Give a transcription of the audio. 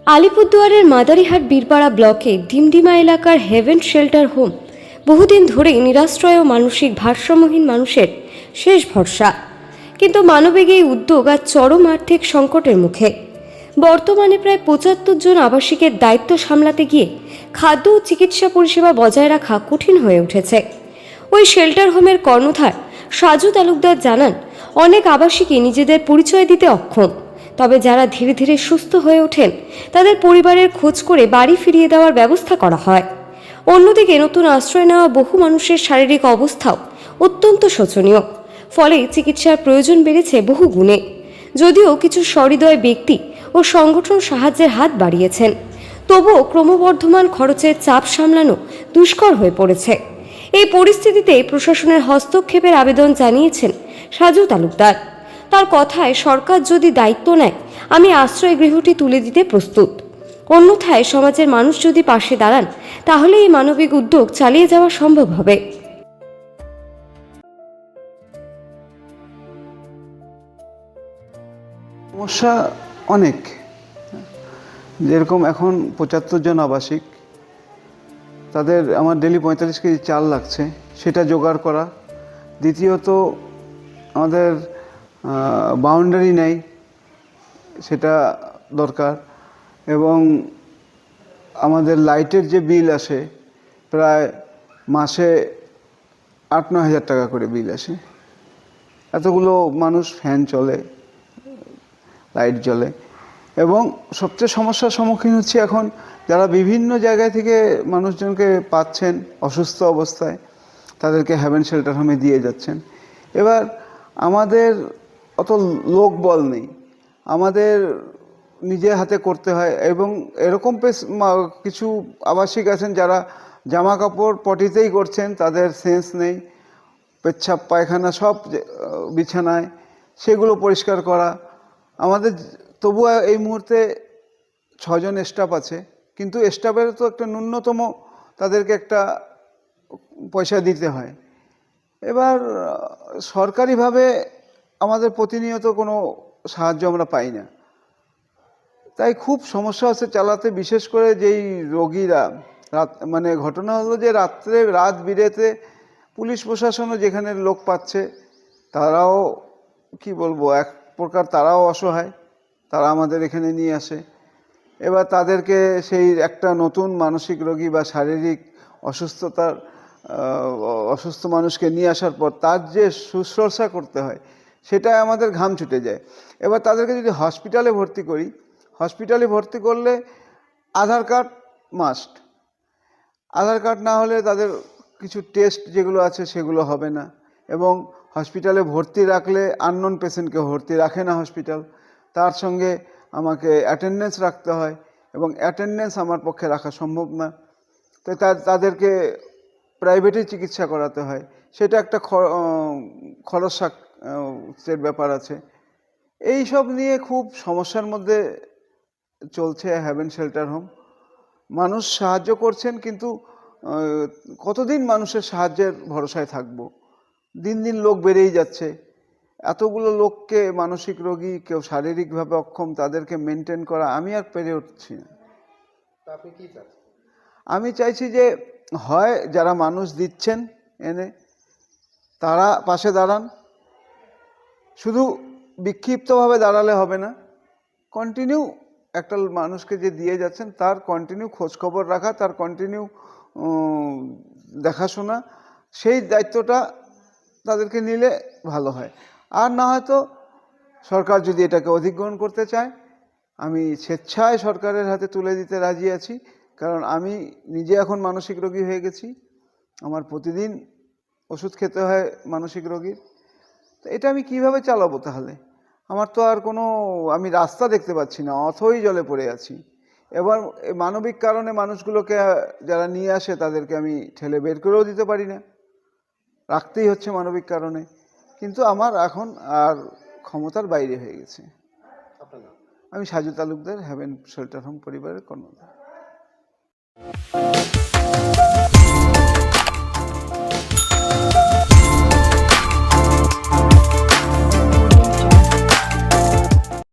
আলিপুরদুয়ারের মাদারিহাট বীরপাড়া ব্লকে ডিমডিমা এলাকার haven shelter home বহুদিন ধরেই নিরাশ্রয় ও মানসিক ভারসাম্যহীন মানুষের শেষ ভরসা। কিন্তু মানবিক এই উদ্যোগ আজ চরম আর্থিক সংকটের মুখে। বর্তমানে প্রায় ৭৫ জন আবাসিকের দায়িত্ব সামলাতে গিয়ে খাদ্য ও চিকিৎসা পরিষেবা বজায় রাখা কঠিন হয়ে উঠেছে। ওই শেল্টার হোমের কর্ণধার সাজু তালুকদার জানান, অনেক আবাসিকই নিজেদের পরিচয় দিতে অক্ষম। তবে যারা ধীরে ধীরে সুস্থ হয়ে ওঠেন তাদের পরিবারের খোঁজ করে বাড়ি ফিরিয়ে দেওয়ার ব্যবস্থা করা হয়। অন্যদিকে নতুন আশ্রয় নেওয়া বহু মানুষের শারীরিক অবস্থাও অত্যন্ত শোচনীয়, ফলে চিকিৎসার প্রয়োজন বেড়েছে বহু গুণে। যদিও কিছু সহৃদয় ব্যক্তি ও সংগঠন সাহায্যের হাত বাড়িয়েছেন, তবুও ক্রমবর্ধমান খরচের চাপ সামলানো দুষ্কর হয়ে পড়েছে। এই পরিস্থিতিতে প্রশাসনের হস্তক্ষেপের আবেদন জানিয়েছেন সাজু তালুকদার। তার কথায়, সরকার যদি দায়িত্ব নেয় আমি আশ্রয় গৃহটি তুলে দিতে প্রস্তুত। অন্যথায় সমাজের মানুষ যদি পাশে দাঁড়ান তাহলে এই মানবিক উদ্যোগ চালিয়ে যাওয়া সম্ভব হবে। সমস্যা অনেক, যেরকম এখন ৭৫ জন আবাসিক, তাদের আমার ডেলি ৪৫ কেজি চাল লাগছে, সেটা জোগাড় করা। দ্বিতীয়ত আমাদের বাউন্ডারি নেই, সেটা দরকার। এবং আমাদের লাইটের যে বিল আসে, প্রায় মাসে ৮-৯ হাজার টাকা করে বিল আসে। এতগুলো মানুষ, ফ্যান চলে, লাইট জ্বলে। এবং সবচেয়ে সমস্যার সম্মুখীন হচ্ছে এখন যারা বিভিন্ন জায়গায় থেকে মানুষজনকে পাচ্ছেন অসুস্থ অবস্থায়, তাদেরকে হেভেন শেল্টার হোমে দিয়ে যাচ্ছেন। এবার আমাদের অত লোকবল নেই, আমাদের নিজে হাতে করতে হয়। এবং এরকম কিছু আবাসিক আছেন যারা জামা কাপড় পটিতেই করছেন, তাদের সেন্স নেই, পেচ্ছাপ পায়খানা সব বিছানায়, সেগুলো পরিষ্কার করা। আমাদের তবুও এই মুহূর্তে ৬ জন স্টাফ আছে, কিন্তু স্টাফের তো একটা ন্যূনতম তাদেরকে একটা পয়সা দিতে হয়। এবার সরকারিভাবে আমাদের প্রতিনিয়ত কোনো সাহায্য আমরা পাই না, তাই খুব সমস্যা হচ্ছে চালাতে। বিশেষ করে যেই রোগীরা ঘটনা হলো যে রাত বিরেতে পুলিশ প্রশাসনও যেখানে লোক পাচ্ছে, তারাও কি বলবো, এক প্রকার তারাও অসহায়, তারা আমাদের এখানে নিয়ে আসে। এবার তাদেরকে সেই একটা নতুন মানসিক রোগী বা শারীরিক অসুস্থ মানুষকে নিয়ে আসার পর তার যে শুশ্রূষা করতে হয়, সেটাই আমাদের ঘাম ছুটে যায়। এবার তাদেরকে যদি হসপিটালে ভর্তি করি, হসপিটালে ভর্তি করলে আধার কার্ড মাস্ট। আধার কার্ড না হলে তাদের কিছু টেস্ট যেগুলো আছে সেগুলো হবে না। এবং হসপিটালে ভর্তি রাখলে আননোন পেশেন্টকে ভর্তি রাখে না হসপিটাল, তার সঙ্গে আমাকে অ্যাটেন্ডেন্স রাখতে হয়, এবং অ্যাটেন্ডেন্স আমার পক্ষে রাখা সম্ভব না। তো তাদেরকে প্রাইভেটে চিকিৎসা করাতে হয়, সেটা একটা খরচের ব্যাপার আছে। এই সব নিয়ে খুব সমস্যার মধ্যে চলছে হেভেন শেল্টার হোম। মানুষ সাহায্য করছেন, কিন্তু কতদিন মানুষের সাহায্যের ভরসায় থাকবো? দিন দিন লোক বেড়েই যাচ্ছে। এতগুলো লোককে, মানসিক রোগী, কেউ শারীরিকভাবে অক্ষম, তাদেরকে মেনটেন করা আমি আর পেরে উঠছি না। আপনি কি চাচ্ছেন? আমি চাইছি যে হয় যারা মানুষ দিচ্ছেন এনে তারা পাশে দাঁড়ান, শুধু বিক্ষিপ্তভাবে দাঁড়ালে হবে না, কন্টিনিউ একটা মানুষকে যে দিয়ে যাচ্ছেন তার কন্টিনিউ খোঁজখবর রাখা, তার কন্টিনিউ দেখাশোনা, সেই দায়িত্বটা তাদেরকে নিলে ভালো হয়। আর না হয়তো সরকার যদি এটাকে অধিগ্রহণ করতে চায়, আমি স্বেচ্ছায় সরকারের হাতে তুলে দিতে রাজি আছি। কারণ আমি নিজে এখন মানসিক রোগী হয়ে গেছি, আমার প্রতিদিন ওষুধ খেতে হয় মানসিক রোগীর। তো এটা আমি কিভাবে চালাবো তাহলে? আমার তো আর আমি রাস্তা দেখতে পাচ্ছি না, অথই জলে পড়ে আছি। এবার মানবিক কারণে মানুষগুলোকে যারা নিয়ে আসে তাদেরকে আমি ঠেলে বের করেও দিতে পারি না, রাখতেই হচ্ছে মানবিক কারণে। কিন্তু আমার এখন আর ক্ষমতার বাইরে হয়ে গেছে। আমি Saju Talukdar, heaven shelter home পরিবারের কর্ণধার।